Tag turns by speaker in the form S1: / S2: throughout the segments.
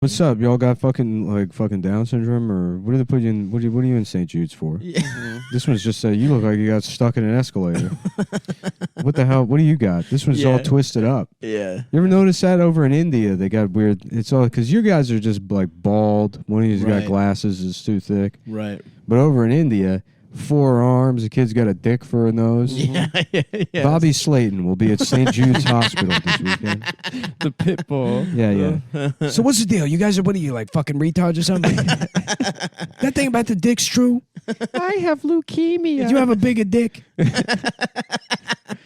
S1: What's up? Y'all got fucking Down syndrome, or what do they put you in? What are you in St. Jude's for?
S2: Yeah.
S1: This one's just you look like you got stuck in an escalator. What the hell? What do you got? This one's all twisted up.
S2: Yeah.
S1: You ever notice that over in India they got weird? It's all because you guys are just like bald. One of you's got glasses, is too thick.
S2: Right.
S1: But over in India, 4 arms. The kid's got a dick for a nose.
S2: Yeah.
S1: Bobby Slayton will be at St. Jude's Hospital this weekend.
S3: The pit bull.
S1: Yeah.
S4: So what's the deal? You guys are, what are you, like fucking retards or something? That thing about the dick's true?
S3: I have leukemia.
S4: Did you have a bigger dick? You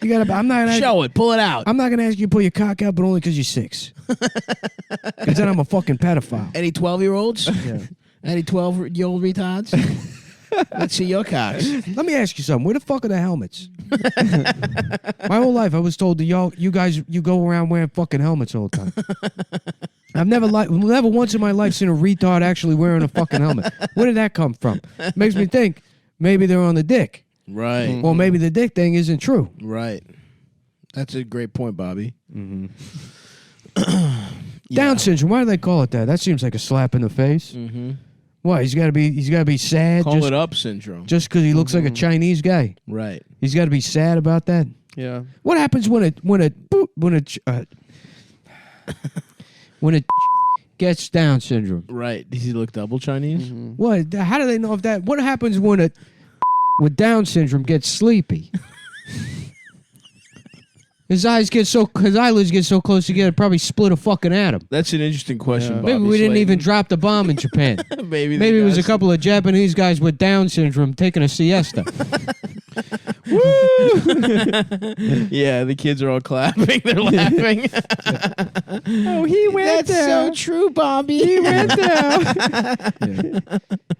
S4: got I'm not gonna
S2: Show it. Pull it out.
S4: I'm not gonna ask you to pull your cock out, but only because you're 6. Because then I'm a fucking pedophile.
S2: Any 12-year-olds?
S4: Yeah.
S2: Any 12-year-old retards? Let's see your cocks.
S4: Let me ask you something. Where the fuck are the helmets? My whole life I was told that you guys go around wearing fucking helmets all the time. I've never once in my life seen a retard actually wearing a fucking helmet. Where did that come from? Makes me think maybe they're on the dick.
S2: Right.
S4: Or maybe the dick thing isn't true.
S2: Right. That's a great point, Bobby.
S1: Mm-hmm.
S4: Down syndrome. Why do they call it that? That seems like a slap in the face.
S2: Mm-hmm.
S4: Why? He's got to be sad.
S2: Call it up syndrome.
S4: Just because he looks like a Chinese guy.
S2: Right.
S4: He's got to be sad about that.
S3: Yeah.
S4: What happens when it gets Down syndrome?
S2: Right. Does he look double Chinese?
S3: Mm-hmm.
S4: What? How do they know if that? What happens when with Down syndrome gets sleepy? His eyelids get so close together, probably split a fucking atom.
S2: That's an interesting question, Bobby
S4: Maybe we didn't
S2: Slayton.
S4: even drop the bomb in Japan.
S2: Maybe
S4: it was a couple of Japanese guys with Down syndrome taking a siesta.
S2: Woo! Yeah, the kids are all clapping. They're laughing.
S3: Oh, he went
S2: That's so true, Bobby.
S3: He went down.
S1: Yeah.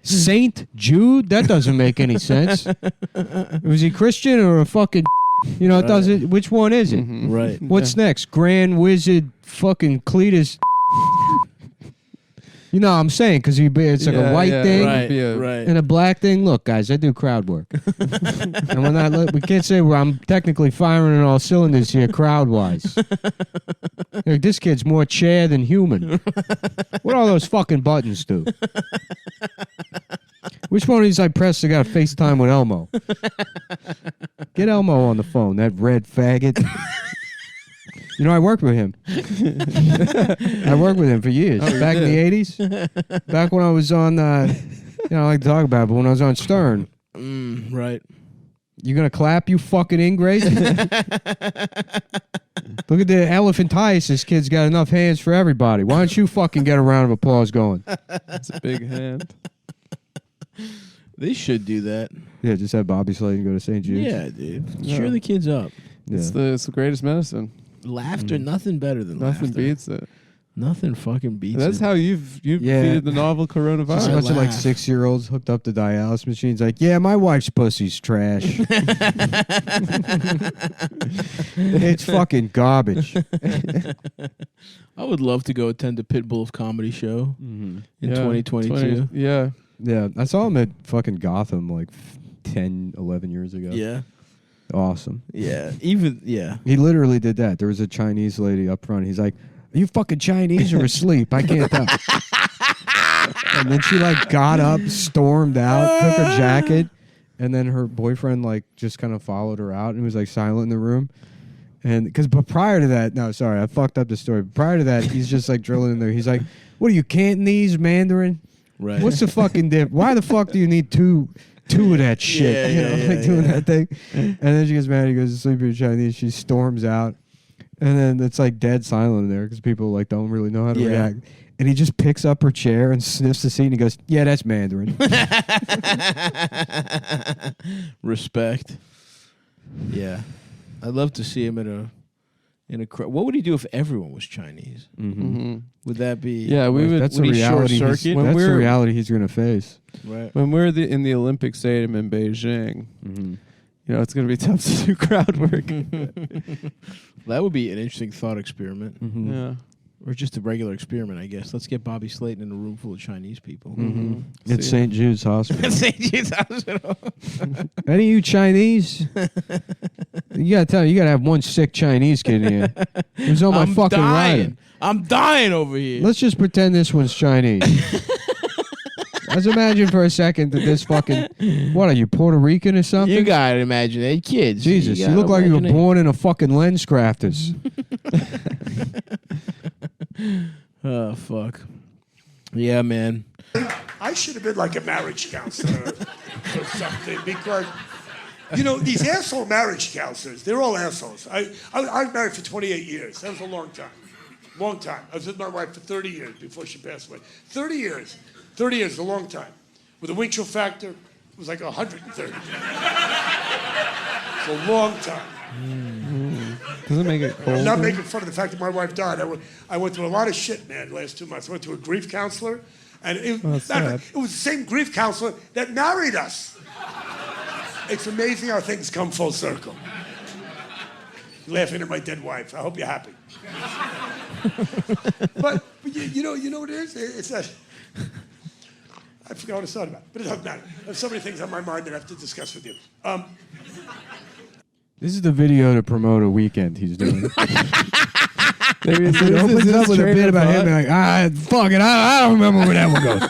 S4: Saint Jude? That doesn't make any sense. Was he Christian or a fucking... You know, it doesn't... Which one is it?
S3: Mm-hmm.
S2: Right.
S4: What's next? Grand Wizard fucking Cletus... You know what I'm saying? Because it's like a white thing
S2: Right. Right.
S4: and a black thing. Look, guys, I do crowd work. And we can't say I'm technically firing on all cylinders here crowd-wise. Like, this kid's more chair than human. What all those fucking buttons do? Which one of these I pressed? I got to FaceTime with Elmo. Get Elmo on the phone, that red faggot. You know, I worked with him. I worked with him for years. Back in the 80s. Back when I was on, I like to talk about it, but when I was on Stern.
S2: Right.
S4: You going to clap, you fucking ingrate? Look at the elephantiasis. This kid's got enough hands for everybody. Why don't you fucking get a round of applause going?
S3: That's a big hand.
S2: They should do that.
S1: Yeah, just have Bobby Slayton go to St. Jude's.
S2: Yeah, dude.
S3: Yeah.
S2: Cheer the kids up.
S1: Yeah.
S3: It's the greatest medicine.
S2: Laughter, nothing better than
S3: Nothing
S2: laughter.
S3: beats it.
S2: Nothing fucking beats
S3: That's
S2: it.
S3: how you've
S1: Yeah.
S3: defeated the novel
S1: Just a
S3: coronavirus.
S1: bunch of like
S2: laugh.
S1: 6-year-olds hooked up to dialysis machines. Like, yeah, my wife's pussy's trash. It's fucking garbage.
S2: I would love to go attend the Pitbull of Comedy show in
S3: Yeah,
S2: 2022.
S3: Yeah.
S1: Yeah, I saw him at fucking Gotham like 10, 11 years ago.
S2: Yeah.
S1: Awesome.
S2: Yeah.
S1: He literally did that. There was a Chinese lady up front. He's like, are you fucking Chinese or asleep? I can't tell. And then she like got up, stormed out, took her jacket, and then her boyfriend like just kind of followed her out and was like silent in the room. And but prior to that, no, sorry, I fucked up the story. Prior to that, he's just like drilling in there. He's like, what are you, Cantonese, Mandarin?
S2: Right.
S1: What's the fucking diff? Why the fuck do you need two of that shit? Doing that thing. And then she gets mad. He goes to sleep in Chinese. She storms out. And then it's like dead silent in there because people like don't really know how to react. And he just picks up her chair and sniffs the seat and he goes, yeah, that's Mandarin.
S2: Respect. Yeah. I'd love to see him in a crowd. What would he do if everyone was Chinese?
S1: Mm-hmm.
S2: Would that be...
S3: Yeah, we would.
S1: That's
S2: would
S1: a
S2: he
S1: reality.
S2: short circuit?
S3: When
S1: That's the
S3: we're-
S1: reality he's going to face.
S2: Right.
S3: When we're in the Olympic Stadium in Beijing,
S1: Mm-hmm.
S3: you know, it's going to be tough to do crowd work.
S2: That would be an interesting thought experiment.
S1: Mm-hmm.
S3: Yeah.
S2: Or just a regular experiment, I guess. Let's get Bobby Slayton in a room full of Chinese people.
S1: Mm-hmm.
S3: See.
S1: It's St. Jude's Hospital.
S2: St. Jude's Hospital.
S1: Any of you Chinese? You gotta have one sick Chinese kid in here. Who's on my
S2: I'm
S1: fucking
S2: dying.
S1: rider.
S2: I'm dying over here.
S1: Let's just pretend this one's Chinese. Let's imagine for a second that this fucking... What, are you Puerto Rican or something?
S2: You gotta imagine it, kids.
S1: Jesus, you look like you were born in a fucking lens crafters.
S2: Oh, fuck. Yeah, man.
S5: I should have been like a marriage counselor or something because, you know, these asshole marriage counselors, they're all assholes. I was married for 28 years. That was a long time. Long time. I was with my wife for 30 years before she passed away. 30 years. 30 years is a long time. With a wind chill factor, it was like 130. It's a long time.
S3: Does it make it cold?
S5: I'm not making fun of the fact that my wife died. I went through a lot of shit, man, the last 2 months. I went to a grief counselor, and it was the same grief counselor that married us. It's amazing how things come full circle. Laughing at my dead wife. I hope you're happy. but you know what it is? It's that... I forgot what I thought about, but it doesn't matter. There's so many things on my mind that I have to discuss with you.
S1: This is the video to promote a weekend he's doing.
S3: Maybe
S1: It opens up with a bit about him being like, fuck it, I don't remember where that one goes.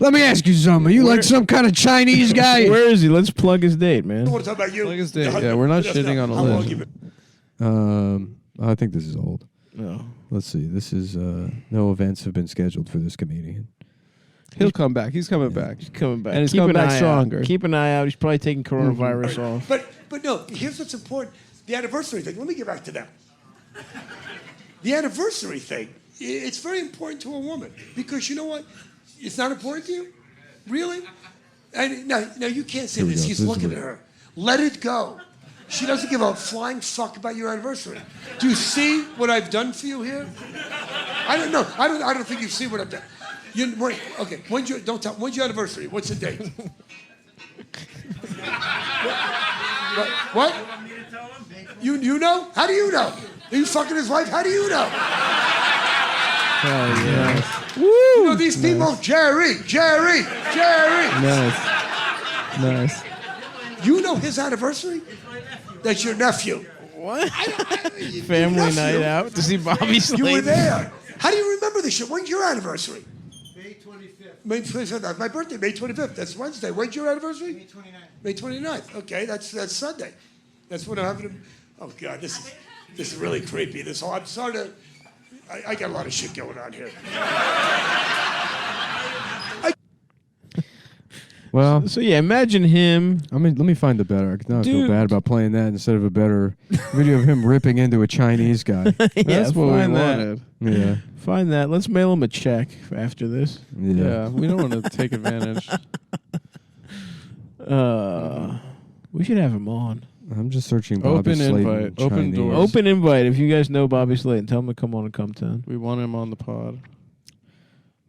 S1: Let me ask you something. Are you like some kind of Chinese guy?
S2: Where is he? Let's plug his date, man.
S5: I want to talk about you.
S3: Like his date. Yeah, we're not shitting on a
S5: How long
S3: list.
S5: you been?
S1: I think this is old.
S2: No.
S1: Let's see. This is no events have been scheduled for this comedian.
S3: He'll come back. He's coming back.
S2: He's coming back.
S3: And he's
S2: Keep
S3: coming
S2: an
S3: back
S2: eye
S3: stronger.
S2: Out. Keep an eye out. He's probably taking coronavirus off.
S5: But no, here's what's important. The anniversary thing. Let me get back to that. The anniversary thing, it's very important to a woman. Because you know what? It's not important to you? Really? And now you can't say this. He's looking at her. Let it go. She doesn't give a flying fuck about your anniversary. Do you see what I've done for you here? I don't know. I don't think you see what I've done. Okay, when's your anniversary? What's the date? What? You know? How do you know? Are you fucking his wife? How do you know?
S3: Oh, yeah.
S5: Woo! You know these people? Jerry.
S3: Nice.
S5: You know his anniversary? That's your nephew.
S2: What?
S5: Your
S2: Family
S5: nephew.
S2: night out to see Bobby Slayton.
S5: You were there. How do you remember this shit? When's your anniversary? May 25th. That's my birthday, May 25th. That's Wednesday. When's your anniversary? May 29th. May 29th. Okay, that's Sunday. That's when I'm having. Oh God, this is really creepy. This whole. I'm sorry to. I got a lot of shit going on here.
S1: Well,
S2: So yeah, imagine him.
S1: I mean, let me find the better. Now I feel
S2: Dude.
S1: bad about playing that instead of a better video of him ripping into a Chinese guy.
S3: That's what we
S2: find that.
S3: wanted.
S1: Yeah.
S2: Find that. Let's mail him a check after this.
S3: Yeah, we don't want to take advantage.
S2: We should have him on.
S1: I'm just searching Bobby
S3: Open
S1: Slayton
S3: invite. Open
S1: Chinese.
S3: doors.
S2: Open invite. If you guys know Bobby Slayton, tell him to come on and Cum Town.
S3: We want him on the pod.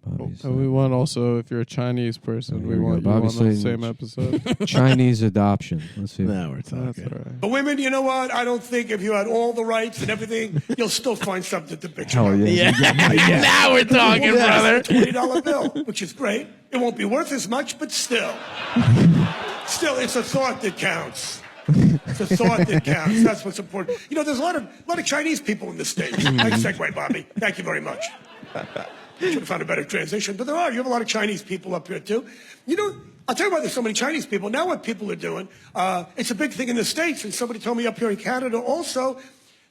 S1: Bobby
S3: And we
S1: Slayton.
S3: want also, if you're a Chinese person,
S1: Here
S3: we
S1: we go.
S3: want you
S1: Bobby
S3: on the
S1: Slayton.
S3: same episode.
S1: Chinese adoption. Let's see.
S2: Now we're
S3: That's
S2: talking.
S3: all right.
S5: But women, you know what? I don't think if you had all the rights and everything, you'll still find something to bitch
S1: Hell
S5: about.
S1: yeah.
S2: Yeah. Now we're talking, brother.
S5: $20 bill, which is great. It won't be worth as much, but still. Still, it's a thought that counts. It's a thought that counts. That's what's important. You know, there's a lot of Chinese people in the States. Nice segue, Bobby. Thank you very much. Should have found a better transition. But there are. You have a lot of Chinese people up here, too. You know, I'll tell you why there's so many Chinese people. Now what people are doing, it's a big thing in the States, and somebody told me up here in Canada also,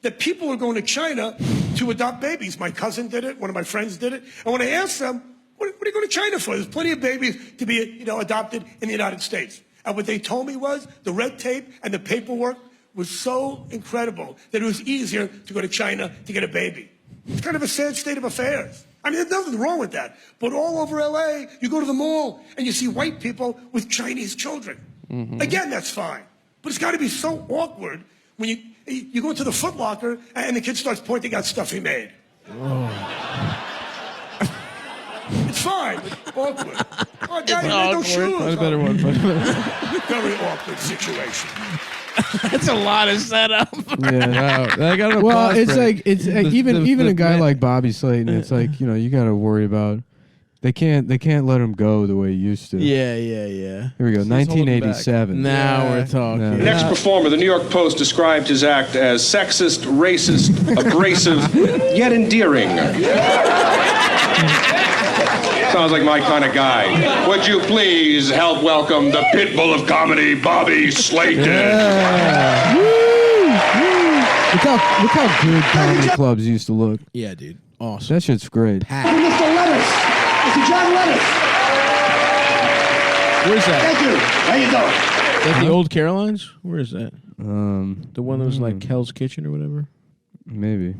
S5: that people are going to China to adopt babies. My cousin did it. One of my friends did it. And when I asked them, what are you going to China for? There's plenty of babies to be, adopted in the United States. And what they told me was the red tape and the paperwork was so incredible that it was easier to go to China to get a baby. It's kind of a sad state of affairs. I mean, there's nothing wrong with that. But all over LA, you go to the mall and you see white people with Chinese children. Mm-hmm. Again, that's fine. But it's got to be so awkward when you go into the Foot Locker and the kid starts pointing out stuff he made. Oh. It's fine. It's awkward. Oh, Daddy made no shoes.
S3: Find a better one.
S5: Very awkward situation.
S2: That's a lot of setup.
S3: Yeah, I got an
S1: Well,
S3: applause
S1: it's
S3: break.
S1: like even a guy like Bobby Slayton. It's like you got to worry about They can't let him go the way he used to.
S2: Yeah.
S1: Here we go.
S3: He's holding
S1: 1987.
S2: Now
S3: Yeah.
S2: we're talking.
S1: No.
S6: Next performer, the New York Post described his act as sexist, racist, abrasive, yet endearing. Sounds like my kind of guy. Would you please help welcome the pitbull of comedy, Bobby Slayton?
S1: Look how good comedy clubs used to look.
S2: Yeah, dude. Awesome.
S1: That shit's great.
S7: Mr. Lettuce. Mr. John Lettuce.
S2: Where's that?
S7: Thank you. How you doing?
S2: That the old Carolines? Where is that?
S1: Um,
S2: The one that was like Hell's Kitchen or whatever?
S1: maybe.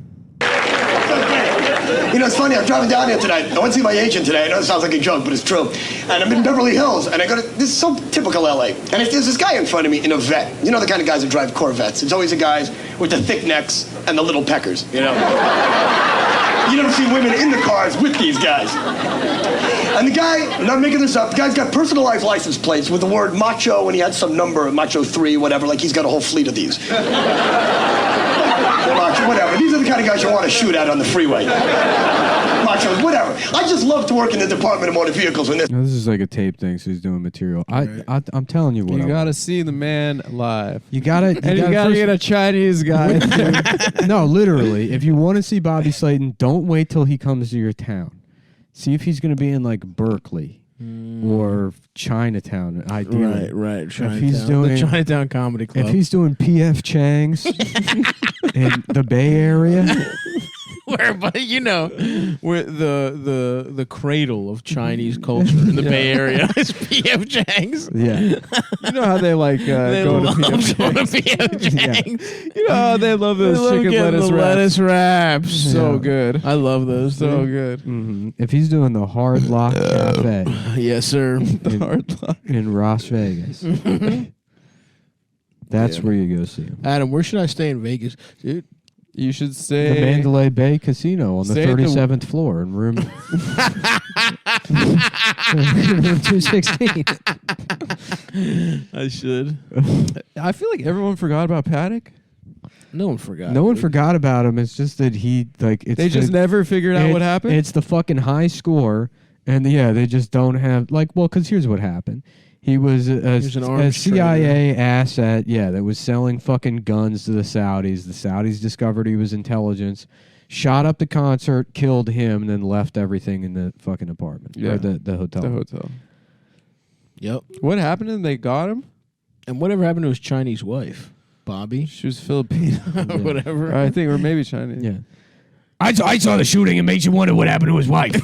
S7: You know, it's funny. I'm driving down here tonight. I went to see my agent today. I know it sounds like a joke, but it's true. And I'm in Beverly Hills, and I go to, this is so typical LA. And there's this guy in front of me in a vet. You know the kind of guys that drive Corvettes. It's always the guys with the thick necks and the little peckers, you know? You never see women in the cars with these guys. And the guy, I'm not making this up, the guy's got personalized license plates with the word macho, and he had some number, macho 3, whatever, like he's got a whole fleet of these. Macho, whatever. These are the kind of guys you want to shoot at on the freeway. Machos, whatever. I just love to work in the Department of Motor Vehicles when this.
S1: No, this is like a tape thing, so he's doing material. I'm telling you what.
S3: You gotta see the man live.
S1: You gotta
S3: And you gotta get a Chinese guy.
S1: No, literally. If you want to see Bobby Slayton, don't wait till he comes to your town. See if he's going to be in like Berkeley or Chinatown. Ideally,
S2: Right.
S1: If he's doing
S2: the Chinatown Comedy Club.
S1: if he's doing P.F. Chang's in the Bay Area,
S2: where, but you know, where the cradle of Chinese culture in the Bay Area is P.F. Chang's.
S1: yeah,
S3: You know how they like
S2: They
S3: go
S2: love
S3: to PF
S2: going to
S3: Chang's?
S2: P.F. Chang's.
S3: You know how they love those
S2: They love
S3: chicken
S2: getting
S3: lettuce
S2: the
S3: wraps.
S2: lettuce wraps.
S3: So good.
S2: I love those.
S3: So
S2: dude.
S3: good.
S1: if he's doing the Hard Lock Cafe
S2: Yes, sir.
S3: The hard luck.
S1: in Las Vegas, that's where you go see him.
S2: Adam, where should I stay in Vegas, dude?
S3: You should
S1: The
S3: say
S1: Mandalay Bay Casino on the
S3: Stay at the-
S1: 37th floor in room 216.
S2: I should.
S3: I feel like everyone forgot about Paddock.
S2: No one forgot.
S1: No one
S2: dude.
S1: forgot about him. It's just that he like it's
S3: They just
S1: the-
S3: never figured out what happened.
S1: It's the fucking high score, and they just don't have because here's what happened. He was
S2: an
S1: a
S2: arms
S1: CIA asset, that was selling fucking guns to the Saudis. The Saudis discovered he was intelligence, shot up the concert, killed him, and then left everything in the fucking apartment or the hotel.
S3: The hotel.
S2: Yep.
S3: What happened? And they got him.
S2: And whatever happened to his Chinese wife, Bobby,
S3: She was Filipino.
S2: whatever.
S3: I think, or maybe Chinese.
S1: Yeah.
S4: I saw the shooting. It makes you wonder what happened to his wife.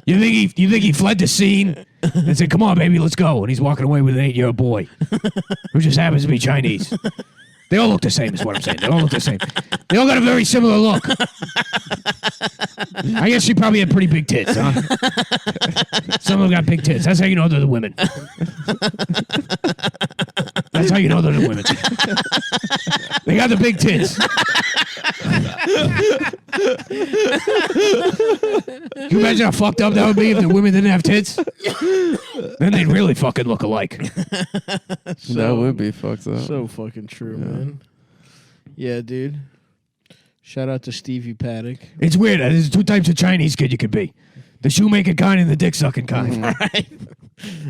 S4: You think he fled the scene and said, "Come on, baby, let's go," and he's walking away with an 8-year-old boy who just happens to be Chinese. They all look the same, is what I'm saying. They all look the same. They all got a very similar look. I guess she probably had pretty big tits, huh? Some of them got big tits. That's how you know they're the women. That's how you know they're the women. They got the big tits. Can you imagine how fucked up that would be if the women didn't have tits? Then they'd really fucking look alike.
S3: That would be fucked up.
S2: So fucking true, man. Yeah, dude. Shout out to Stevie Paddock.
S4: It's weird. There's two types of Chinese kid you could be. The shoemaking kind and the dick sucking kind.
S2: Right.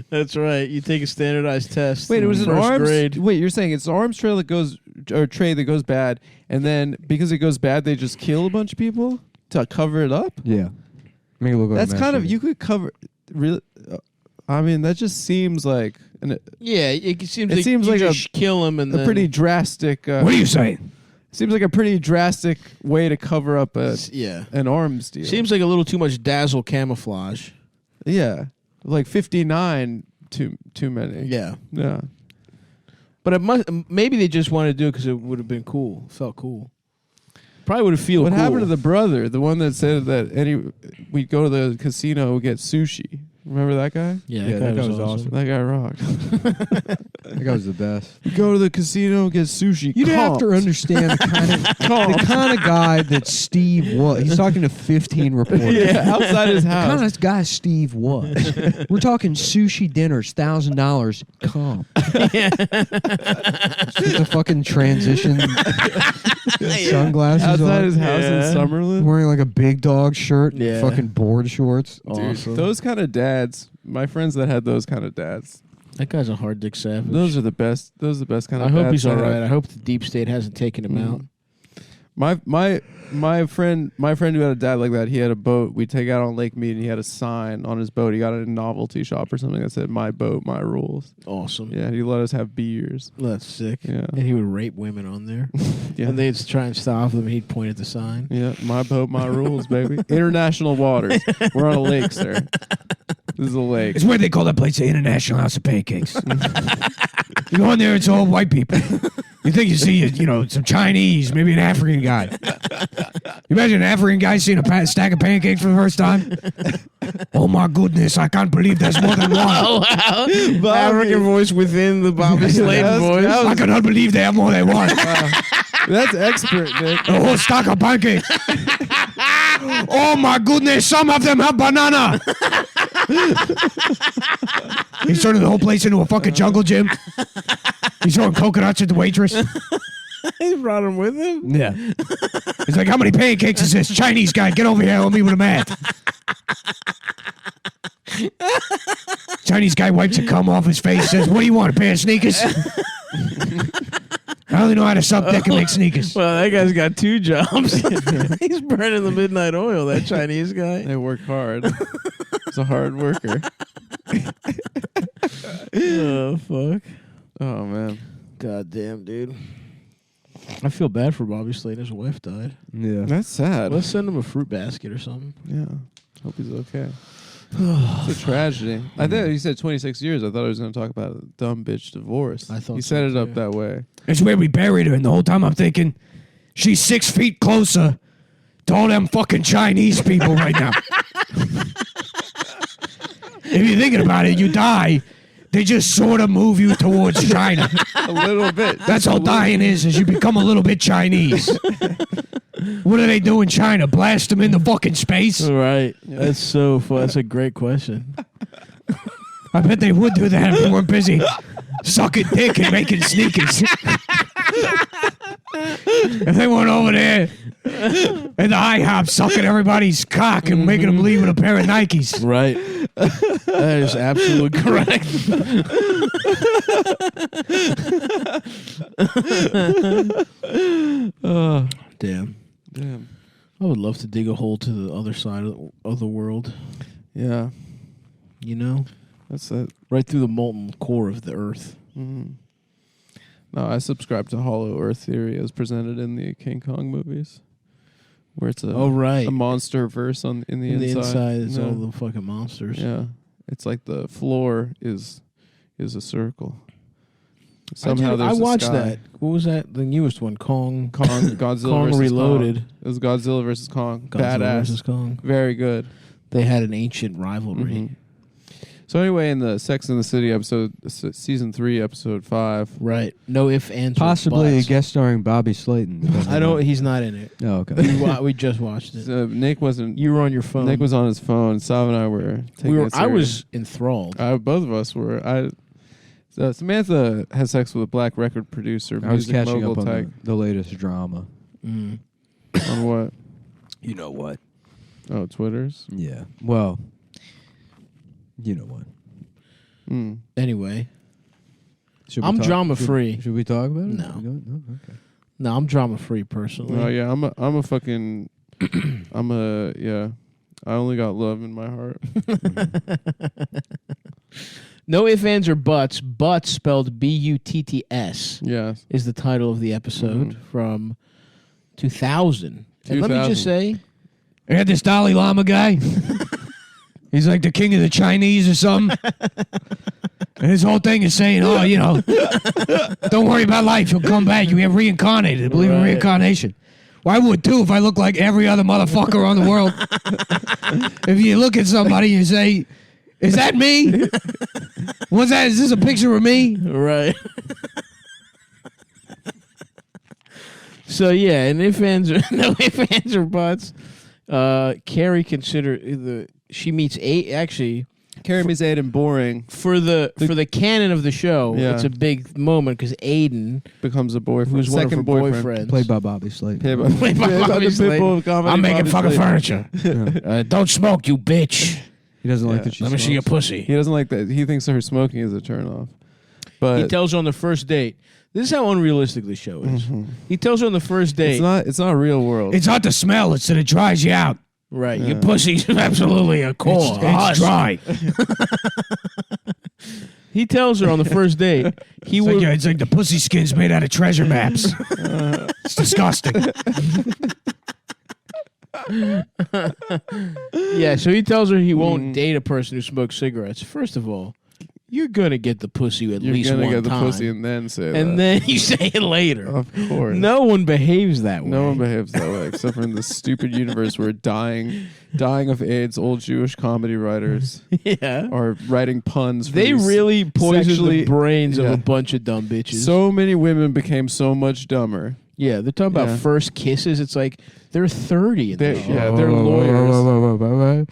S2: That's right. You take a standardized test.
S3: Wait, it
S2: in
S3: was an
S2: first
S3: arms.
S2: grade.
S3: Wait, you're saying it's arms trail that goes or trade that goes bad, and then because it goes bad, they just kill a bunch of people to cover it up.
S1: Yeah. Make it look like
S3: That's
S1: a
S3: kind of
S1: massacre.
S3: you could cover. Really, I mean, that just seems like
S2: Yeah, it seems
S3: It
S2: like
S3: seems
S2: you
S3: like
S2: just kill him and
S3: a
S2: then
S3: pretty drastic.
S4: What are you saying?
S3: Seems like a pretty drastic way to cover up
S2: yeah.
S3: an arms deal.
S2: Seems like a little too much dazzle camouflage.
S3: Yeah, like 59 too many.
S2: Yeah.
S3: Yeah.
S2: But it must, maybe they just wanted to do it because it would have been cool. Felt cool. Probably would have felt
S3: What
S2: cool.
S3: happened to the brother, the one that said that we'd go to the casino, we'd get sushi? Remember that guy?
S2: Yeah,
S1: that guy was awesome.
S3: That guy rocked.
S1: That guy was the best.
S3: You go to the casino, get sushi.
S1: You'd have to understand the kind of guy that Steve was. He's talking to 15 reporters.
S3: Yeah, outside his
S1: The kind
S3: house.
S1: of guy Steve was. We're talking sushi dinners, $1,000 comp. With the fucking transition sunglasses
S3: Outside
S1: on.
S3: his house in Summerlin.
S1: Wearing like a big dog shirt, and
S2: Yeah.
S1: fucking board shorts.
S3: Dude, those kind of dads, my friends that had those kind of dads,
S2: That guy's a hard dick savage.
S3: those are the best. Those are the best kind
S2: I
S3: of.
S2: hope
S3: dads
S2: he's
S3: to
S2: all
S3: have.
S2: right. I hope the deep state hasn't taken him out.
S3: My friend who had a dad like that, he had a boat. We take out on Lake Mead, and he had a sign on his boat. He got it at a novelty shop or something that said "My boat, my rules."
S2: Awesome.
S3: Yeah, he let us have beers.
S2: That's sick.
S3: Yeah.
S2: And he would rape women on there.
S3: Yeah.
S2: And they'd try and stop them. He'd point at the sign.
S3: Yeah, my boat, my rules, baby. International waters. We're on a lake, sir. This is a lake.
S1: It's where they call that place the International House of Pancakes. You go in there, it's all white people. You think you see, some Chinese, maybe an African guy. You imagine an African guy seeing a stack of pancakes for the first time? Oh my goodness, I can't believe there's more than one.
S2: Oh, wow. African voice within the Bobby Slayton voice.
S1: I cannot believe they have more than one.
S3: That's expert, Nick.
S1: A whole stack of pancakes. Oh my goodness, some of them have banana. He's turning the whole place into a fucking jungle gym. He's throwing coconuts at the waitress.
S2: He brought him with him?
S1: Yeah. He's like, how many pancakes is this? Chinese guy, get over here, help me with the math. Chinese guy wipes the cum off his face, says, what do you want, a pair of sneakers? I only know how to suck dick and make sneakers.
S2: Well, that guy's got two jobs. He's burning the midnight oil, that Chinese guy.
S3: They work hard. He's a hard worker.
S2: Oh, fuck.
S3: Oh, man.
S2: God damn, dude. I feel bad for Bobby Slayton. His wife died.
S1: Yeah.
S3: That's sad.
S2: Let's send him a fruit basket or something.
S3: Yeah. Hope he's okay. It's a tragedy. I thought he said 26 years. I thought he was going to talk about a dumb bitch divorce.
S2: I thought
S3: he
S2: so,
S3: set it
S2: too.
S3: up that way.
S1: It's where we buried her, and the whole time I'm thinking, she's 6 feet closer to all them fucking Chinese people right now. If you're thinking about it, you die, they just sort of move you towards China.
S3: A little bit.
S1: That's all dying is you become a little bit Chinese. What do they do in China? Blast them into fucking space?
S2: Right. That's so fun. That's a great question.
S1: I bet they would do that if they weren't busy sucking dick and making sneakers. If they weren't over there in the IHOP sucking everybody's cock and making them leave with a pair of Nikes.
S2: Right. That is absolutely correct. Damn.
S3: Damn.
S2: I would love to dig a hole to the other side of the world.
S3: Yeah.
S2: You know?
S3: That's it.
S2: Right through the molten core of the earth.
S3: Mm-hmm. No, I subscribe to Hollow Earth theory as presented in the King Kong movies, where it's a
S2: right.
S3: a monster verse in the
S2: In
S3: inside.
S2: the inside is
S3: Yeah.
S2: all the fucking monsters.
S3: Yeah, it's like the floor is a circle. Somehow
S2: I
S3: there's a
S2: watched
S3: sky.
S2: that. What was that? The newest one, Kong.
S3: Godzilla
S2: Kong
S3: versus
S2: Reloaded.
S3: Kong. It was Godzilla versus Kong.
S2: Godzilla
S3: Badass.
S2: versus Kong.
S3: Very good.
S2: They had an ancient rivalry.
S3: Mhm. So anyway, in the Sex and the City episode, season 3, episode 5.
S2: Right. No ifs, ands, or
S1: Possibly a
S2: buts.
S1: guest starring Bobby Slayton.
S2: I don't. He's not in it.
S1: Oh, okay.
S2: We just watched it.
S3: Nick wasn't.
S2: You were on your phone.
S3: Nick was on his phone. Sav and I were taking it
S2: I
S3: serious.
S2: was enthralled.
S3: Both of us were. Samantha has sex with a black record producer.
S1: I was
S3: music
S1: catching
S3: mogul
S1: up on
S3: type.
S1: the latest drama.
S2: Mm.
S3: On what?
S1: You know what?
S3: Oh, Twitter's.
S1: Yeah. Well, you know what?
S3: Mm.
S2: Anyway,
S1: Should we
S2: I'm
S1: talk-
S2: drama free.
S1: Should we talk about it?
S2: No.
S1: No? Okay.
S2: No, I'm drama free personally.
S3: Oh yeah, I'm a fucking. Yeah. I only got love in my heart.
S2: No ifs, ands, or buts. Butts spelled B-U-T-T-S
S3: Yeah.
S2: is the title of the episode from 2000. And let me
S3: 2000.
S2: just say,
S1: I had this Dalai Lama guy. He's like the king of the Chinese or something. And his whole thing is saying, oh, don't worry about life. You'll come back. You get reincarnated. I believe in
S2: Right.
S1: reincarnation. Well, I would too if I looked like every other motherfucker on the world. If you look at somebody and say, Is that me? What's that? Is this a picture of me?
S2: Right. So yeah, and if fans are no if fans are butts, Carrie she meets actually
S3: Carrie meets Aiden boring.
S2: for the canon of the show.
S3: Yeah.
S2: It's a big moment because Aiden,
S3: Becomes a boyfriend.
S2: who's one of her
S3: second boyfriend.
S2: boyfriends,
S1: Played by Bobby Slayton.
S3: Played by
S2: Bobby
S3: the
S2: Slayton.
S3: Pitbull of comedy,
S2: I'm making
S3: Bobby
S2: fucking
S3: Slayton.
S2: furniture. Don't smoke, you bitch.
S1: He doesn't like
S3: Yeah.
S1: that she
S2: Let me see your
S1: smokes.
S2: pussy.
S3: He doesn't like that. He thinks her smoking is a turnoff. But
S2: He tells her on the first date. This is how unrealistic the show is. He tells her on the first date.
S3: it's not real world.
S1: It's not the smell. It's that it dries you out.
S2: Right, your pussy's absolutely a core.
S1: It's dry.
S2: He tells her on the first date
S1: It's like the pussy skin's made out of treasure maps. It's disgusting.
S2: Yeah, so he tells her he won't date a person who smokes cigarettes. First of all, you're gonna get the pussy at
S3: You're
S2: least
S3: gonna
S2: one
S3: get the
S2: time,
S3: pussy and then say that.
S2: and then you say it later.
S3: Of course.
S2: No one behaves that way.
S3: No one behaves that way except for in this stupid universe where dying of AIDS old Jewish comedy writers
S2: Yeah,
S3: are writing puns. For
S2: they
S3: these
S2: really poison
S3: sexually-
S2: the brains of
S3: yeah.
S2: a bunch of dumb bitches.
S3: So many women became so much dumber.
S2: yeah, they're talking about
S3: Yeah.
S2: first kisses. It's like they're 30.
S3: They're,
S2: And
S3: yeah, they're lawyers.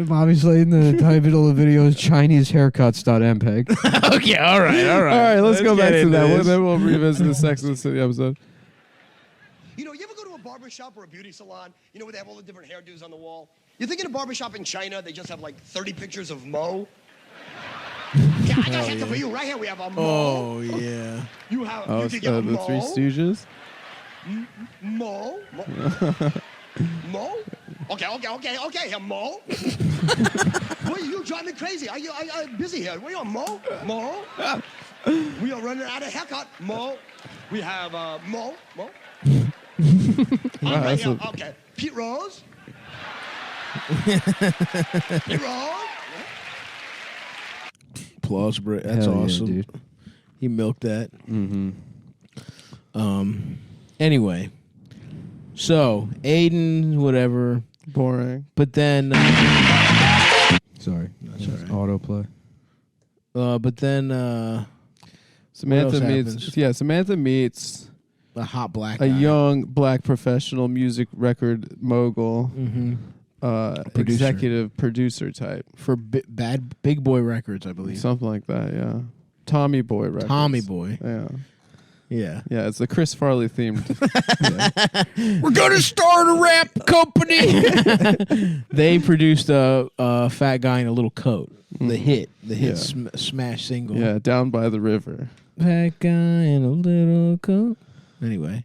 S1: Bobby Slayton, the title of the video is Chinese haircuts.mpeg.
S2: Okay, all right.
S3: All right, let's go
S2: get
S3: back to
S2: into
S3: that.
S2: this.
S3: Then we'll revisit the Sex and the City episode.
S7: You know, you ever go to a barber shop or a beauty salon, you know, where they have all the different hairdos on the wall? You think in a barber shop in China, they just have like 30 pictures of Mo? Yeah, I got something for you. Right here, we have a Mo.
S2: Oh yeah.
S7: You have
S3: Oh,
S7: you
S3: it's,
S7: think you have
S3: the
S7: Mo?
S3: Three Stooges.
S7: Mo? Mo? Okay, here, Mo. Boy, you drive me crazy. I'm busy here. Where you on, Mo? Mo? We are running out of haircut. Mo? We have Mo?
S3: Wow,
S7: Right
S3: that's
S7: here.
S3: a-
S7: Okay. Pete Rose? Pete Rose?
S2: Applause break. That's
S1: Hell yeah,
S2: awesome.
S1: dude.
S2: He milked that. Anyway, so Aiden, whatever,
S3: Boring.
S2: but then,
S1: Sorry. Autoplay.
S2: but then
S3: Samantha
S2: else
S3: meets.
S2: happens?
S3: Yeah, Samantha meets
S2: a hot black
S3: a
S2: guy.
S3: young black professional music record mogul,
S2: Producer.
S3: executive producer type,
S2: for Big Boy Records, I believe.
S3: something like that. Yeah, Tommy Boy records.
S2: Tommy Boy.
S3: Yeah,
S2: Yeah.
S3: yeah. It's the Chris Farley themed.
S2: We're gonna start a rap company. They produced a fat guy in a little coat. The hit
S3: Yeah.
S2: smash single.
S3: Yeah, Down by the River.
S2: Fat guy in a little coat. Anyway.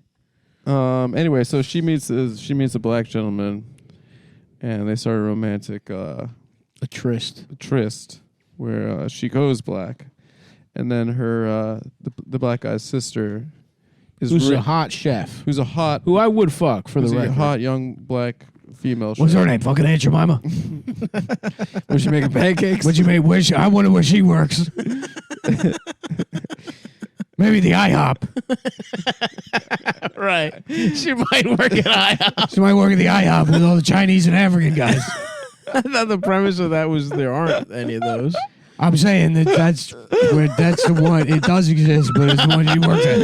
S3: Anyway, so she meets a black gentleman, and they start a romantic
S2: A tryst.
S3: tryst where she goes black, and then her the black guy's sister is
S2: Who's a hot chef.
S3: who's a hot
S2: Who I would fuck for the
S3: who's a
S2: record.
S3: hot young black female.
S1: What's
S3: chef.
S1: her name? Fucking Aunt Jemima.
S3: Was she making pancakes?
S1: What'd you make? I wonder where she works. Maybe the IHOP.
S2: Right. She might work at IHOP.
S1: She might work at the IHOP with all the Chinese and African guys.
S2: I thought the premise of that was there aren't any of those.
S1: I'm saying that's the one. It does exist, but it's the one you work at.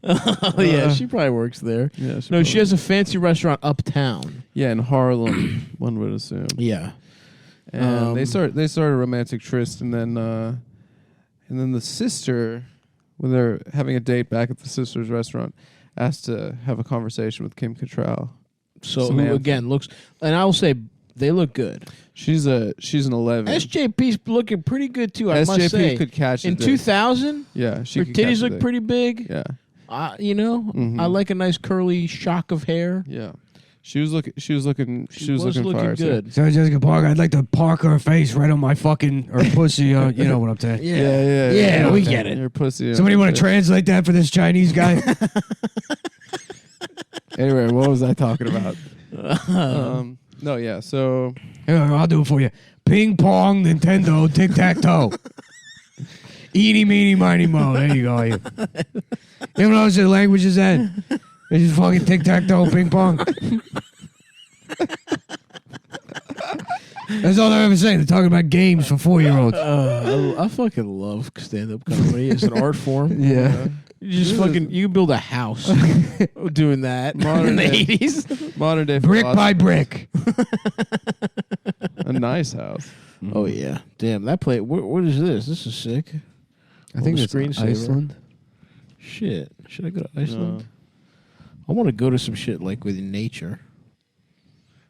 S2: Oh, yeah. She probably works there.
S3: Yeah,
S2: No, she has a fancy restaurant uptown.
S3: Yeah, in Harlem, one would assume.
S2: Yeah.
S3: And they start a romantic tryst, and then the sister, when they're having a date back at the sister's restaurant, asked to have a conversation with Kim Cattrall.
S2: So, who
S3: Samantha.
S2: again looks, and I will say, they look good.
S3: She's an 11.
S2: SJP's looking pretty good, too, I must
S3: SJP
S2: say.
S3: could catch
S2: In
S3: the dick.
S2: 2000,
S3: Yeah, she
S2: her
S3: could catch
S2: titties
S3: the
S2: look
S3: dick.
S2: pretty big.
S3: Yeah,
S2: I like a nice curly shock of hair.
S3: yeah. She was looking
S2: looking
S3: fire. too.
S2: good.
S1: Sarah Jessica Parker, I'd like to park her face right on my fucking or pussy. You know what I'm saying?
S3: Yeah,
S1: we get it.
S3: Your pussy.
S1: Somebody want to translate that for this Chinese guy?
S3: Anyway, what was I talking about? No, yeah. So
S1: Here, I'll do it for you. Ping pong, Nintendo, tic tac toe. Eeny, meeny, miny, mo. There you go. You know what the language is that? They just fucking tic-tac-toe, ping pong. That's all they're ever saying. They're talking about games for 4-year-olds.
S2: I fucking love stand-up comedy. It's an art form.
S1: Yeah.
S2: You just fucking you build a house doing that in the 80s.
S3: Modern day
S1: Brick by brick.
S3: a nice house.
S2: Oh yeah, damn that plate. What is this? This is sick.
S1: I think it's
S2: screensaver.
S1: Iceland.
S2: Shit, should I go to Iceland? I want to go to some shit like with nature.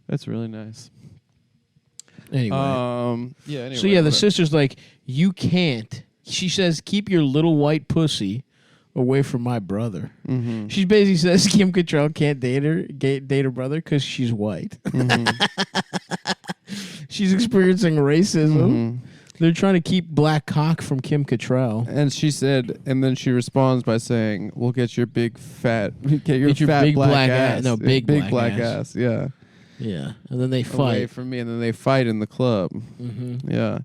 S3: That's really nice.
S2: Anyway,
S3: yeah. Anyway,
S2: so yeah, the
S3: whatever.
S2: sister's like, you can't. She says, keep your little white pussy away from my brother.
S3: Mm-hmm.
S2: She basically says Kim Cattrall can't date her brother because she's white. She's experiencing racism.
S3: Mm-hmm.
S2: They're trying to keep black cock from Kim Cattrall.
S3: And she said, and then she responds by saying, "We'll get your big fat, get your
S2: Get your
S3: fat
S2: big black
S3: ass,
S2: ass. No, big black ass.
S3: Yeah,
S2: Yeah, and then they
S3: away
S2: fight.
S3: from me, and then they fight in the club.
S2: Mm-hmm.
S3: Yeah.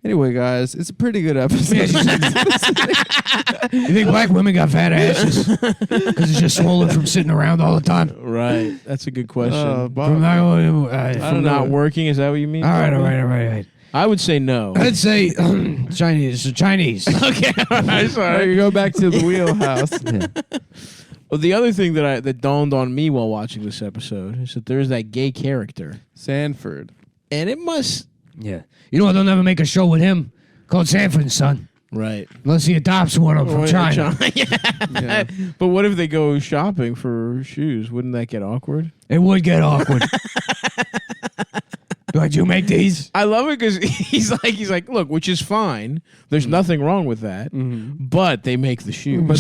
S3: Anyway, guys, it's a pretty good episode.
S1: You think black women got fat asses? Because it's just swollen from sitting around all the time?
S2: Right, that's a good question.
S3: Bob,
S1: From not,
S2: From not working, is that what you mean?
S1: all right.
S2: I would say no.
S1: I'd say Chinese.
S2: Okay, all right, sorry.
S3: you go back to the wheelhouse.
S2: Well, the other thing that dawned on me while watching this episode is that there's that gay character,
S3: Sanford.
S2: and it must.
S1: Yeah. You know what? They'll never make a show with him called Sanford and Son.
S2: Right.
S1: Unless he adopts one of them from China.
S2: Yeah. But what if they go shopping for shoes? Wouldn't that get awkward?
S1: It would get awkward. Did you make these?
S2: I love it because he's like, look, which is fine. There's nothing wrong with that. But they make the shoes.
S3: But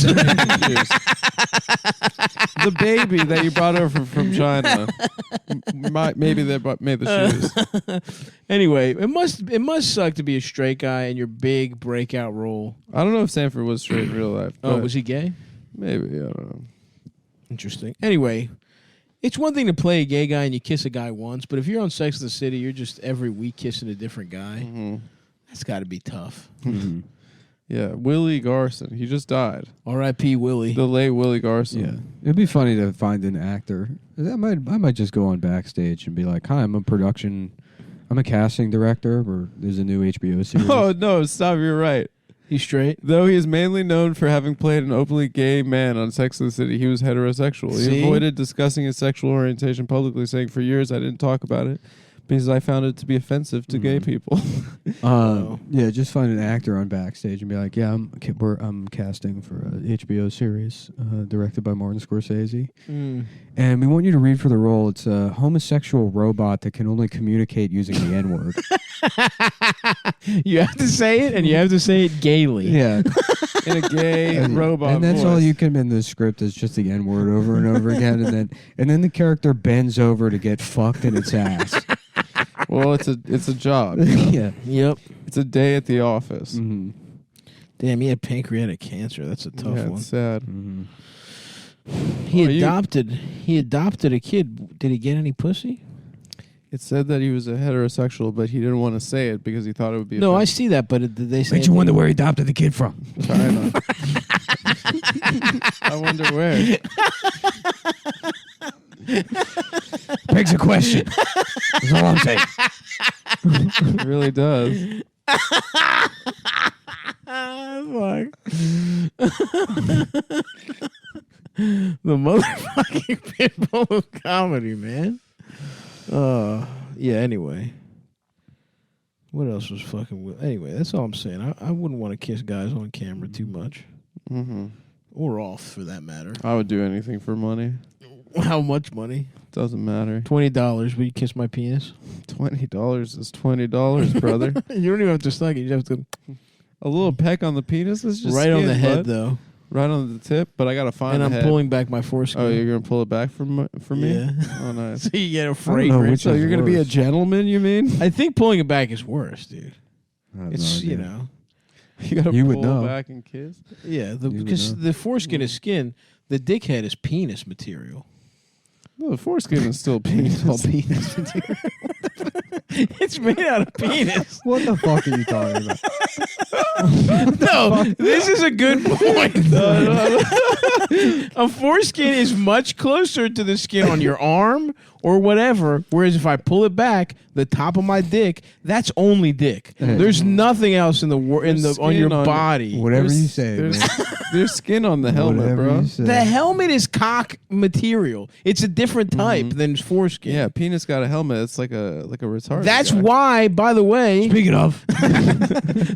S3: the baby that you brought over from China, maybe they made the shoes.
S2: Anyway, it must suck to be a straight guy in your big breakout role.
S3: I don't know if Sanford was straight in real life.
S2: Oh,
S3: but
S2: was he gay?
S3: Maybe, I don't know.
S2: Interesting. Anyway, it's one thing to play a gay guy and you kiss a guy once, but if you're on Sex and the City, you're just every week kissing a different guy.
S3: Mm-hmm.
S2: That's got to be tough.
S3: Yeah, Willie Garson. He just died.
S2: R.I.P. Willie.
S3: The late Willie Garson.
S1: Yeah. It'd be funny to find an actor. I might just go on Backstage and be like, hi, I'm a casting director, or there's a new HBO series.
S3: Oh, no, stop. You're right.
S2: He's straight.
S3: Though he is mainly known for having played an openly gay man on Sex and the City, he was heterosexual.
S2: See?
S3: He avoided discussing his sexual orientation publicly, saying, "For years I didn't talk about it because I found it to be offensive to gay people."
S1: Yeah, just find an actor on Backstage and be like, yeah, I'm casting for a HBO series directed by Martin Scorsese. And we want you to read for the role. It's a homosexual robot that can only communicate using the N-word.
S2: You have to say it, and you have to say it gaily.
S1: Yeah.
S3: In a gay robot
S1: And that's
S3: voice.
S1: all you can in the script is just the N-word over and over again. And then the character bends over to get fucked in its ass.
S3: Well, it's a job. You know?
S1: Yeah.
S2: Yep.
S3: It's a day at the office.
S1: Mm-hmm.
S2: Damn, he had pancreatic cancer. That's a tough
S3: Yeah,
S2: one.
S3: it's sad.
S1: Mm-hmm.
S2: He adopted a kid. Did he get any pussy?
S3: It said that he was a heterosexual, but he didn't want to say it because he thought it would be
S2: No, I
S3: offensive.
S2: see that, but did they say?
S1: Makes you wonder where he adopted the kid from.
S3: China. I wonder where.
S1: Begs a question. That's all I'm saying.
S3: It really does.
S2: The motherfucking pitbull of comedy, man. Yeah. Anyway, what else was fucking? Anyway, that's all I'm saying. I wouldn't want to kiss guys on camera too much, or off for that matter.
S3: I would do anything for money.
S2: How much money?
S3: Doesn't matter.
S2: $20. Will you kiss my penis?
S3: $20 is $20, brother.
S2: You don't even have to suck it. You just have to
S3: A little peck on the penis is just
S2: right on
S3: skin,
S2: the head,
S3: bud.
S2: though.
S3: Right on the tip, but I gotta find
S2: And
S3: the
S2: I'm
S3: head.
S2: pulling back my foreskin.
S3: Oh, you're gonna pull it back for me?
S2: Yeah.
S3: Oh, nice.
S2: So you get a
S1: know
S2: fragrance.
S1: which
S3: So
S1: is
S3: you're gonna be a
S1: worse.
S3: gentleman, you mean?
S2: I think pulling it back is worse, dude.
S1: I have
S2: It's
S1: no
S2: you
S1: idea.
S2: know,
S3: You gotta
S1: You would
S3: pull
S1: know.
S3: back and kiss.
S2: yeah,
S1: would
S2: because
S1: know.
S2: the foreskin is skin. The dickhead is penis material.
S3: No, the foreskin is still penis.
S2: penis material. It's made out of penis.
S1: What the fuck are you talking about?
S2: No, this is a good point. A foreskin is much closer to the skin on your arm or whatever. Whereas if I pull it back, the top of my dick, that's only dick. There's nothing else in the on your body.
S1: Whatever you say, man.
S3: There's skin on the helmet,
S1: Whatever
S3: bro.
S1: you say.
S2: The helmet is cock material. It's a different type than foreskin.
S3: Yeah, penis got a helmet. It's like a retarded.
S2: That's
S3: guy.
S2: why, by the way.
S1: Speaking of,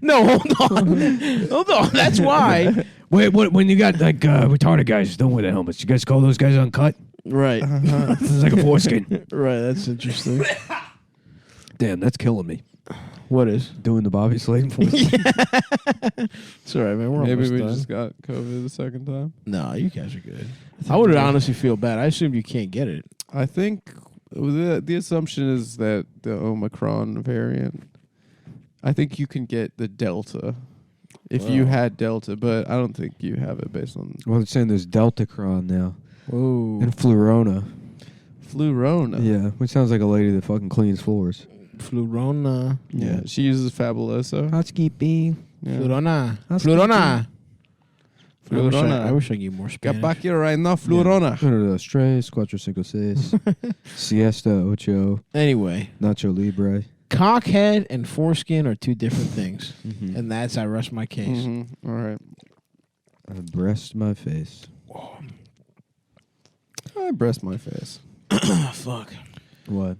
S2: No, hold on. That's why.
S1: wait, when you got like retarded guys don't wear the helmets, you guys call those guys uncut?
S2: Right.
S1: It's like a foreskin.
S2: Right. That's interesting.
S1: Damn, that's killing me.
S2: What is?
S1: Doing the Bobby Slayton foreskin.
S2: It's all right, man. We're
S3: Maybe
S2: almost
S3: we
S2: done.
S3: just got COVID the second time.
S2: No, you guys are good. I would honestly feel bad. I assume you can't get it.
S3: I think the assumption is that the Omicron variant. I think you can get the Delta if you had Delta, but I don't think you have it based on
S1: Well, they're saying there's Deltacron now
S2: Whoa.
S1: and Flurona.
S3: Flurona.
S1: Yeah, which sounds like a lady that fucking cleans floors.
S2: Flurona.
S3: Yeah, she uses Fabuloso.
S1: Housekeeping.
S3: Yeah.
S2: Flurona.
S1: Housekeeping.
S2: Flurona.
S3: Flurona.
S2: I wish I could get more
S3: Get
S2: Spanish.
S3: back here right now, Flurona.
S1: 3, 4, 5, 6. Siesta, ocho.
S2: Anyway,
S1: Nacho Libre.
S2: cockhead and foreskin are two different things.
S1: Mm-hmm.
S2: And that's, I rest my case.
S3: Mm-hmm. All right.
S1: I breast my face.
S3: I breast my face.
S2: Oh, fuck.
S1: What?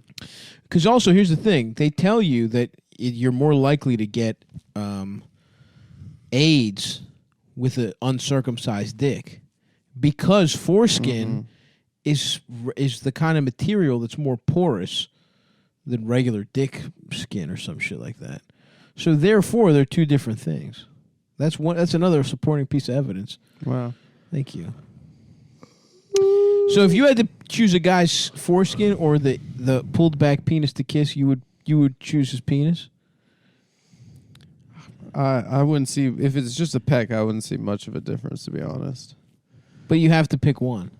S2: Because also, here's the thing. They tell you that you're more likely to get AIDS with an uncircumcised dick because foreskin is the kind of material that's more porous than regular dick skin or some shit like that. So therefore, they're two different things. That's one. That's another supporting piece of evidence.
S3: Wow.
S2: Thank you. So if you had to choose a guy's foreskin or the pulled back penis to kiss, you would choose his penis?
S3: I wouldn't see, if it's just a peck, I wouldn't see much of a difference, to be honest.
S2: But you have to pick one.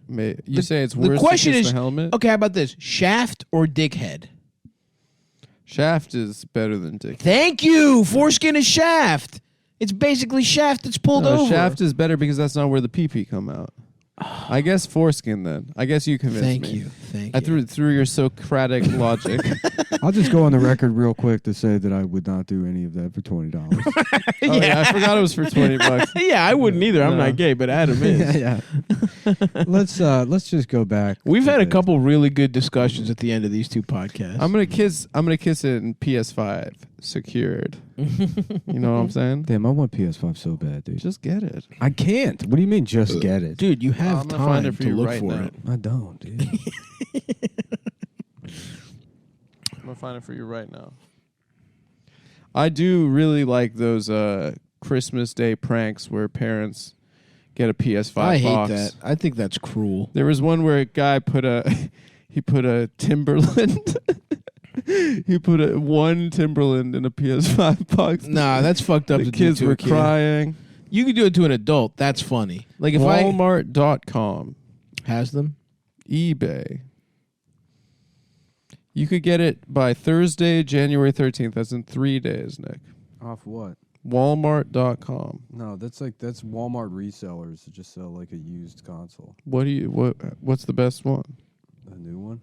S3: You say it's
S2: The
S3: worse
S2: question
S3: to kiss
S2: is,
S3: the helmet?
S2: okay, how about this? Shaft or dickhead?
S3: Shaft is better than dick.
S2: Thank you. Foreskin is shaft. It's basically shaft that's pulled
S3: No,
S2: over.
S3: shaft is better because that's not where the pee-pee come out. I guess foreskin then. I guess you convinced me.
S2: Thank you. Thank
S3: I
S2: you.
S3: threw your Socratic logic.
S1: I'll just go on the record real quick to say that I would not do any of that for $20.
S3: Oh, yeah, I forgot it was for $20.
S2: Yeah, I wouldn't either. I'm
S3: No.
S2: not gay, but Adam is.
S1: yeah. Let's just go back.
S2: We've
S1: to
S2: had a
S1: the-
S2: couple really good discussions at the end of these two podcasts.
S3: I'm gonna kiss it in PS5 secured. You know what I'm saying?
S1: Damn, I want PS5 so bad, dude.
S3: Just get it.
S1: I can't. What do you mean, just get it?
S2: Dude, you have
S3: I'm gonna
S2: time
S3: find it for
S2: to
S3: you
S2: look
S3: right
S2: for
S3: now.
S2: it.
S1: I don't, dude.
S3: I'm gonna find it for you right now. I do really like those Christmas Day pranks where parents get a PS5
S2: I hate
S3: box.
S2: that. I think that's cruel.
S3: There was one where a guy put a Timberland. He put one Timberland in a PS5 box.
S2: Nah, that's fucked up.
S3: The
S2: to do
S3: kids
S2: to a
S3: were
S2: kid.
S3: crying.
S2: You could do it to an adult. That's funny. Like if I
S3: Walmart.com,
S2: has them.
S3: eBay. You could get it by Thursday, January 13th. That's in 3 days, Nick.
S1: Off what?
S3: Walmart.com.
S1: No, that's Walmart resellers that just sell like a used console.
S3: What's the best one?
S1: A new one?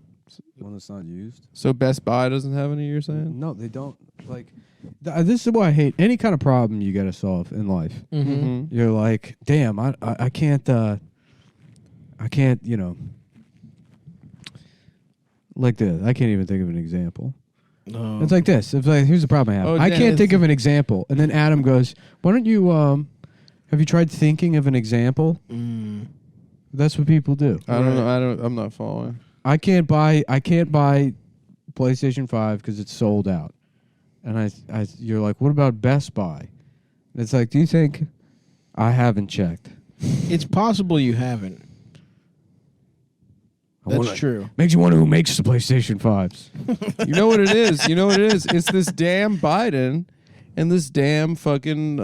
S1: One that's not used?
S3: So Best Buy doesn't have any, you're saying?
S1: No, they don't. Like, this is why I hate any kind of problem you got to solve in life.
S2: Mm-hmm.
S1: You're like, damn, I can't, you know, like this. I can't even think of an example.
S2: No.
S1: It's like this. It's like, here's the problem I have.
S3: Oh,
S1: I
S3: damn,
S1: can't think of an example. And then Adam goes, why don't you, have you tried thinking of an example? That's what people do.
S3: I don't know. I'm not following.
S1: I can't buy PlayStation 5 because it's sold out. And you're like, what about Best Buy? And it's like, do you think I haven't checked?
S2: It's possible you haven't. That's true.
S1: Makes you wonder who makes the PlayStation 5s.
S3: You know what it is? It's this damn Biden and this damn fucking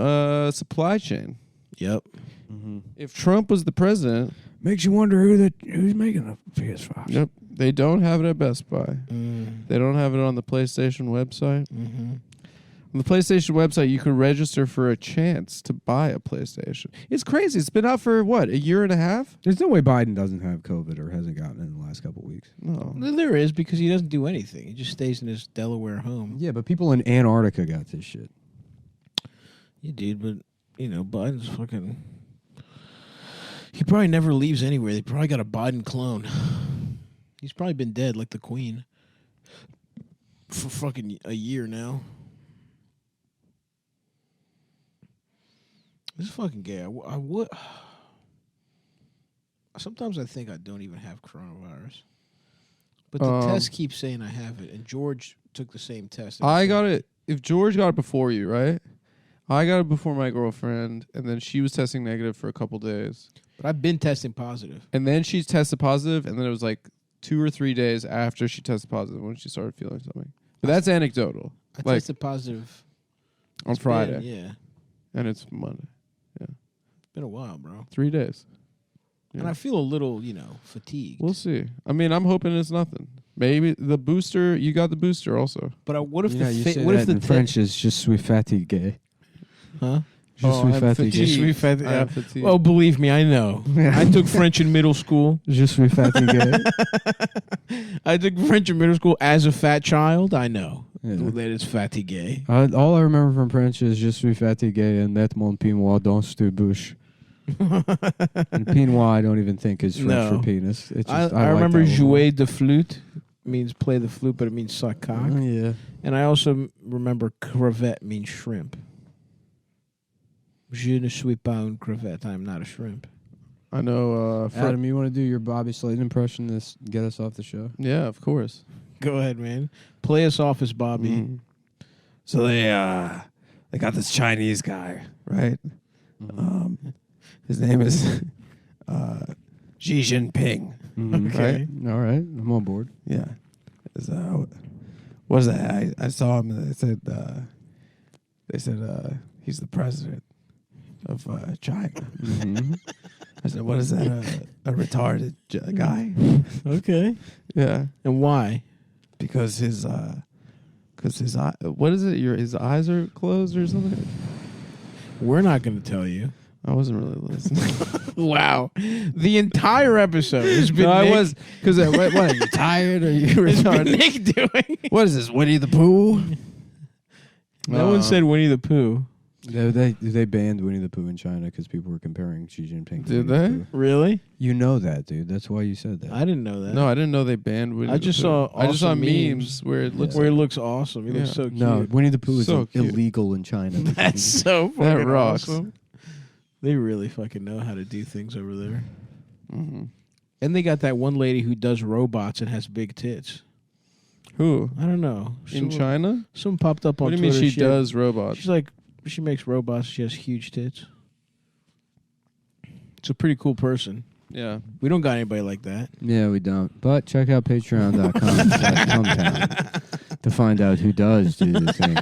S3: supply chain.
S2: Yep.
S3: If Trump was the president,
S1: Makes you wonder who's making the PS5s.
S3: yep, they don't have it at Best Buy. They don't have it on the PlayStation website. On the PlayStation website, you can register for a chance to buy a PlayStation. It's crazy. It's been out for, what, a year and a half?
S1: There's no way Biden doesn't have COVID or hasn't gotten it in the last couple of weeks.
S3: No.
S2: There is, because he doesn't do anything. He just stays in his Delaware home.
S1: Yeah, but people in Antarctica got this shit.
S2: Yeah, dude, but, Biden's fucking... He probably never leaves anywhere. They probably got a Biden clone. He's probably been dead like the Queen for fucking a year now. This is fucking gay. I would. Sometimes I think I don't even have coronavirus, but the test keeps saying I have it. And George took the same test.
S3: I got it. If George got it before you, right? I got it before my girlfriend, and then she was testing negative for a couple days.
S2: But I've been testing positive.
S3: And then she tested positive, and then it was like 2 or 3 days after she tested positive when she started feeling something. But that's anecdotal.
S2: I tested positive
S3: on Friday.
S2: Yeah.
S3: And it's Monday. Yeah.
S2: It's been a while, bro.
S3: 3 days. Yeah.
S2: And I feel a little, fatigued.
S3: We'll see. I mean, I'm hoping it's nothing. Maybe the booster, you got the booster also.
S2: But what if
S1: what if the French is je suis fatigué?
S2: Huh?
S1: Je suis fatigué.
S2: Je suis
S3: I'm
S2: fatigué.
S3: fatigued.
S2: Oh, believe me, I know. I took French in middle school.
S1: Je suis fatigué.
S2: I took French in middle school as a fat child. I know that it's fatigué.
S1: All I remember from French is je suis fatigué and let mon pinois dans ta bouche. And pinois, I don't even think is French for penis. It's just,
S2: I
S1: like
S2: remember
S1: that one
S2: jouer de flûte means play the flute, but it means suck cock.
S1: more. Yeah.
S2: And I also remember crevette means shrimp. Je ne suis pas une crevette. I'm not a shrimp.
S3: I know.
S1: Adam, you want to do your Bobby Slayton impression to get us off the show?
S3: Yeah, of course.
S2: Go ahead, man. Play us off as Bobby.
S3: Mm. So they got this Chinese guy, right? His name is Xi Jinping.
S2: Okay.
S1: Right? All right. I'm on board.
S3: Yeah. What is that? I saw him. And they said he's the president of China.
S1: Mm-hmm.
S3: I said, what is that? A retarded guy?
S2: Okay.
S3: Yeah.
S2: And why?
S3: Because his eye. What is it? His eyes are closed or something?
S2: We're not going to tell you.
S3: I wasn't really listening.
S2: Wow. The entire episode has been
S3: No, I
S2: Nick.
S3: was because what are you tired or you
S2: It's been
S3: retarded?
S2: Nick doing.
S3: What is this? Winnie the Pooh?
S2: No one said Winnie the Pooh.
S1: They banned Winnie the Pooh in China because people were comparing Xi Jinping to
S3: Did
S1: Winnie the
S3: they?
S1: Pooh.
S2: Really?
S1: You know that, dude. That's why you said that.
S2: I didn't know that.
S3: No, I didn't know they banned Winnie.
S2: I
S3: the
S2: just
S3: Pooh.
S2: saw
S3: I just saw
S2: awesome
S3: memes where it looks
S2: where
S3: like
S2: he looks awesome. He looks
S3: Yeah.
S2: so cute.
S1: No, Winnie the Pooh is
S3: So cute.
S1: illegal in China.
S2: That's so fucking
S3: That rocks.
S2: awesome. They really fucking know how to do things over there.
S3: Mm-hmm.
S2: And they got that one lady who does robots and has big tits.
S3: Who
S2: I don't know.
S3: in China?
S2: Someone popped up on
S3: What do you mean
S2: Twitter.
S3: she does robots?
S2: She's like, she makes robots. She has huge tits. It's a pretty cool person.
S3: Yeah.
S2: We don't got anybody like that.
S1: Yeah, we don't. But check out patreon.com/Cum Town to find out who does do the thing.